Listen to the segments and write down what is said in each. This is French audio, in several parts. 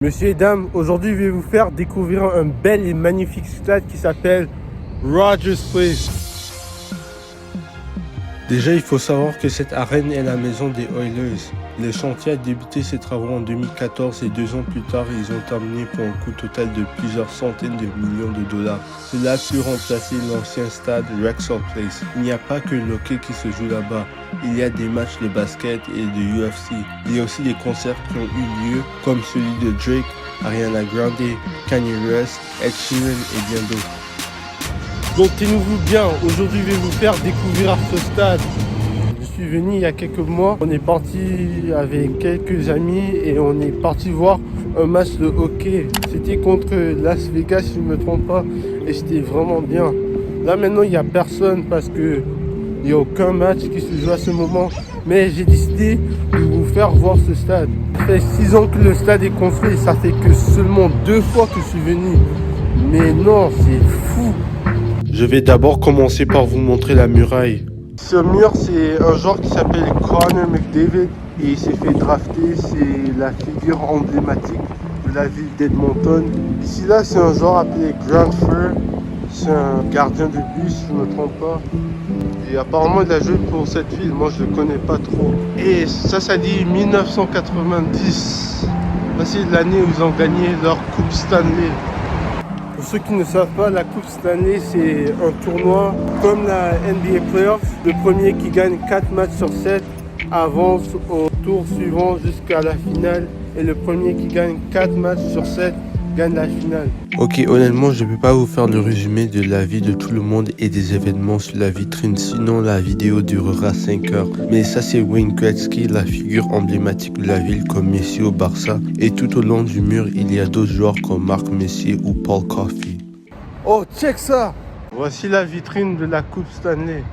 Messieurs et dames, aujourd'hui je vais vous faire découvrir un bel et magnifique stade qui s'appelle Rogers Place. Déjà, il faut savoir que cette arène est la maison des Oilers. Le chantier a débuté ses travaux en 2014 et 2 ans plus tard, ils ont terminé pour un coût total de plusieurs centaines de millions de dollars. Cela a pu remplacer l'ancien stade Rexall Place. Il n'y a pas que le hockey qui se joue là-bas. Il y a des matchs de basket et de UFC. Il y a aussi des concerts qui ont eu lieu, comme celui de Drake, Ariana Grande, Kanye West, Ed Sheeran et bien d'autres. Donc tenez-vous bien, aujourd'hui je vais vous faire découvrir ce stade. Je suis venu il y a quelques mois, on est parti avec quelques amis et on est parti voir un match de hockey. C'était contre Las Vegas si je ne me trompe pas et c'était vraiment bien. Là maintenant il n'y a personne parce que il n'y a aucun match qui se joue à ce moment. Mais j'ai décidé de vous faire voir ce stade. Ça fait 6 ans que le stade est construit, ça fait que seulement 2 fois que je suis venu. Mais non, c'est fou. Je vais d'abord commencer par vous montrer la muraille. Ce mur, c'est un joueur qui s'appelle Connor McDavid et il s'est fait drafter. C'est la figure emblématique de la ville d'Edmonton. Ici, là, c'est un joueur appelé Grant Fuhr. C'est un gardien de but, si je ne me trompe pas. Et apparemment, il a joué pour cette ville. Moi, je ne le connais pas trop. Et ça dit 1990. C'est l'année où ils ont gagné leur Coupe Stanley. Pour ceux qui ne savent pas, la Coupe Stanley, c'est un tournoi comme la NBA Playoffs. Le premier qui gagne 4 matchs sur 7 avance au tour suivant jusqu'à la finale. Et le premier qui gagne 4 matchs sur 7 gagne la finale. Ok, honnêtement, je ne peux pas vous faire le résumé de la vie de tout le monde et des événements sur la vitrine, sinon la vidéo durera 5 heures. Mais ça, c'est Wayne Gretzky, la figure emblématique de la ville comme Messi au Barça. Et tout au long du mur, il y a d'autres joueurs comme Marc Messier ou Paul Coffey. Oh, check ça! Voici la vitrine de la Coupe Stanley.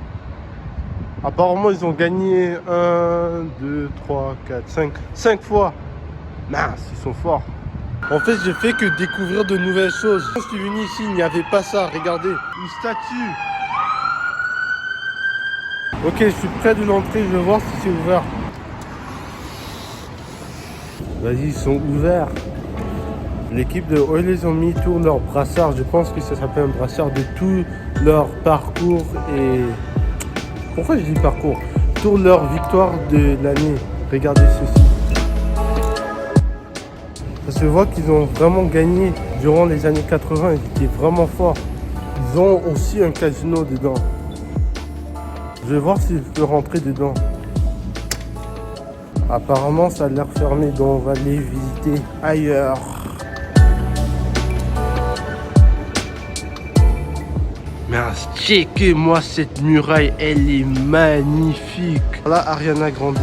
Apparemment, ils ont gagné 1, 2, 3, 4, 5 fois. Mince, ils sont forts. En fait, j'ai fait que découvrir de nouvelles choses. Quand je suis venu ici, il n'y avait pas ça. Regardez, une statue. Ok, je suis près de l'entrée. Je vais voir si c'est ouvert. Vas-y, ils sont ouverts. L'équipe de Oilers ont mis tout leur brassard. Je pense que ça s'appelle un brassard de tout leur parcours et... Pourquoi je dis parcours? Tout leur victoire de l'année. Regardez ceci. Ça se voit qu'ils ont vraiment gagné durant les années 80, ils étaient vraiment forts. Ils ont aussi un casino dedans. Je vais voir si je peux rentrer dedans. Apparemment ça a l'air fermé, donc on va aller visiter ailleurs. Mais checkez-moi cette muraille, elle est magnifique. Là, Ariana Grande.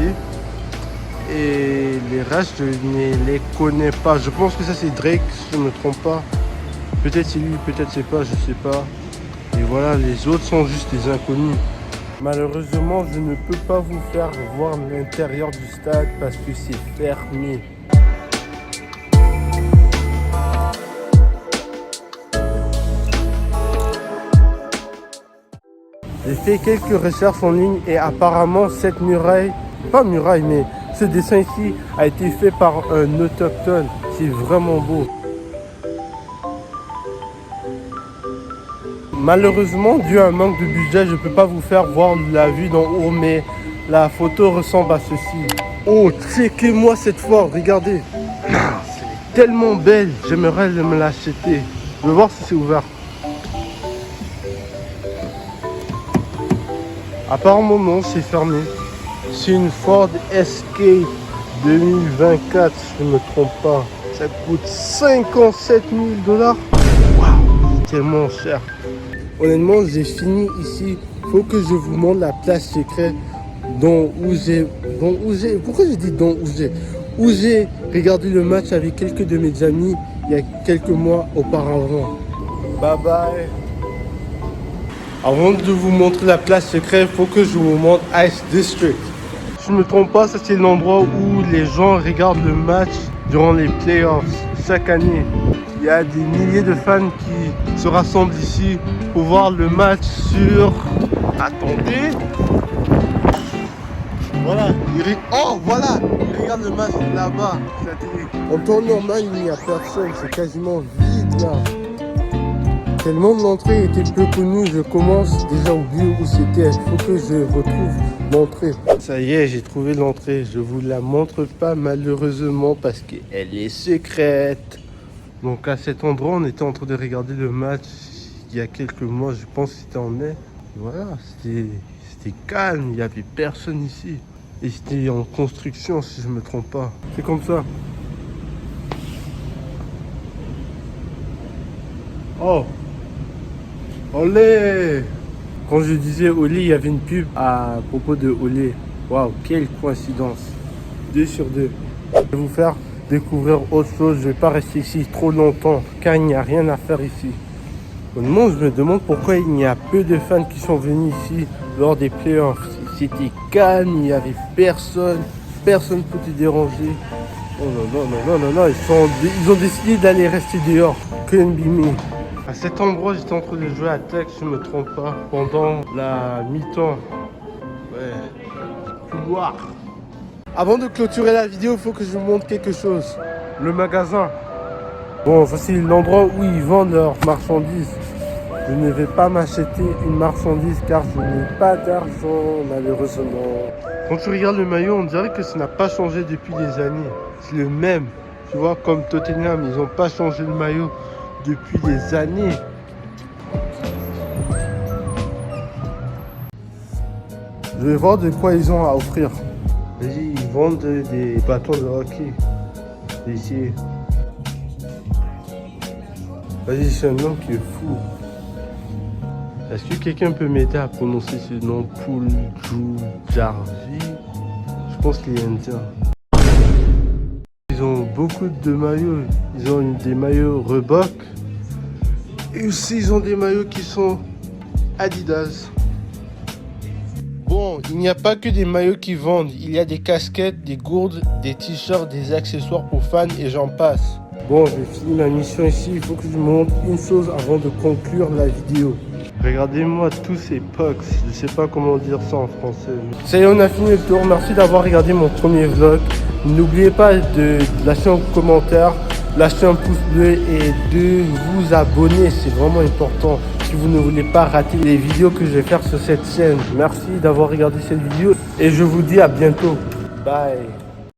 Et les restes, je ne les connais pas. Je pense que ça c'est Drake, si je ne me trompe pas. Peut-être c'est lui, peut-être c'est pas, je sais pas. Et voilà, les autres sont juste des inconnus. Malheureusement, je ne peux pas vous faire voir l'intérieur du stade parce que c'est fermé. J'ai fait quelques recherches en ligne et apparemment cette muraille, pas muraille mais ce dessin ici a été fait par un autochtone. C'est vraiment beau. Malheureusement, dû à un manque de budget, je ne peux pas vous faire voir la vue d'en haut, mais la photo ressemble à ceci. Oh, checkez-moi cette fois, regardez. C'est tellement belle, j'aimerais me l'acheter. Je vais voir si c'est ouvert. Apparemment non, c'est fermé. C'est une Ford Escape 2024, si je ne me trompe pas. Ça coûte 57 000 $. Waouh, c'est tellement cher. Honnêtement, j'ai fini ici. Il faut que je vous montre la place secrète où j'ai regardé le match avec quelques de mes amis il y a quelques mois auparavant. Bye bye. Avant de vous montrer la place secrète, il faut que je vous montre Ice District. Si je ne me trompe pas, ça c'est l'endroit où les gens regardent le match durant les playoffs chaque année. Il y a des milliers de fans qui se rassemblent ici pour voir le match sur... Attendez. Voilà, oh voilà, il regarde le match là-bas, la télé. En temps normal, il n'y a personne, c'est quasiment vide là. Tellement l'entrée était peu connue, je commence déjà à oublier où c'était. Il faut que je retrouve l'entrée. Ça y est, j'ai trouvé l'entrée. Je vous la montre pas malheureusement parce qu'elle est secrète. Donc à cet endroit, on était en train de regarder le match il y a quelques mois, je pense que c'était en mai. Voilà, c'était calme, il n'y avait personne ici. Et c'était en construction si je me trompe pas. C'est comme ça. Oh, olé! Quand je disais Olé, il y avait une pub à propos de Olé. Waouh, quelle coïncidence. 2 sur 2. Je vais vous faire découvrir autre chose. Je vais pas rester ici trop longtemps car il n'y a rien à faire ici. Honnêtement, je me demande pourquoi il y a peu de fans qui sont venus ici lors des playoffs. C'était calme, il n'y avait personne. Personne ne peut te déranger. Oh non, ils ont décidé d'aller rester dehors. Que NBME. À cet endroit, j'étais en train de jouer à Tech, si je ne me trompe pas, pendant la mi-temps. Ouais, couloir. Avant de clôturer la vidéo, il faut que je vous montre quelque chose. Le magasin. Bon, voici l'endroit où ils vendent leurs marchandises. Je ne vais pas m'acheter une marchandise car je n'ai pas d'argent, malheureusement. Quand tu regardes le maillot, on dirait que ça n'a pas changé depuis des années. C'est le même. Tu vois, comme Tottenham, ils n'ont pas changé le maillot depuis des années. Je vais voir de quoi ils ont à offrir. Vas-y, ils vendent des bâtons de hockey. Ici. Vas-y, c'est un nom qui est fou. Est-ce que quelqu'un peut m'aider à prononcer ce nom? Poul Jarvi? Je pense qu'il est indien. Ils ont beaucoup de maillots. Ils ont des maillots Reebok. Et aussi, ils ont des maillots qui sont Adidas. Bon, il n'y a pas que des maillots qui vendent. Il y a des casquettes, des gourdes, des t-shirts, des accessoires pour fans et j'en passe. Bon, j'ai fini ma mission ici. Il faut que je vous montre une chose avant de conclure la vidéo. Regardez-moi tous ces pucks. Je sais pas comment dire ça en français. Ça y est, on a fini le tour. Merci d'avoir regardé mon premier vlog. N'oubliez pas de lâcher un commentaire, lâcher un pouce bleu et de vous abonner. C'est vraiment important si vous ne voulez pas rater les vidéos que je vais faire sur cette chaîne. Merci d'avoir regardé cette vidéo et je vous dis à bientôt. Bye.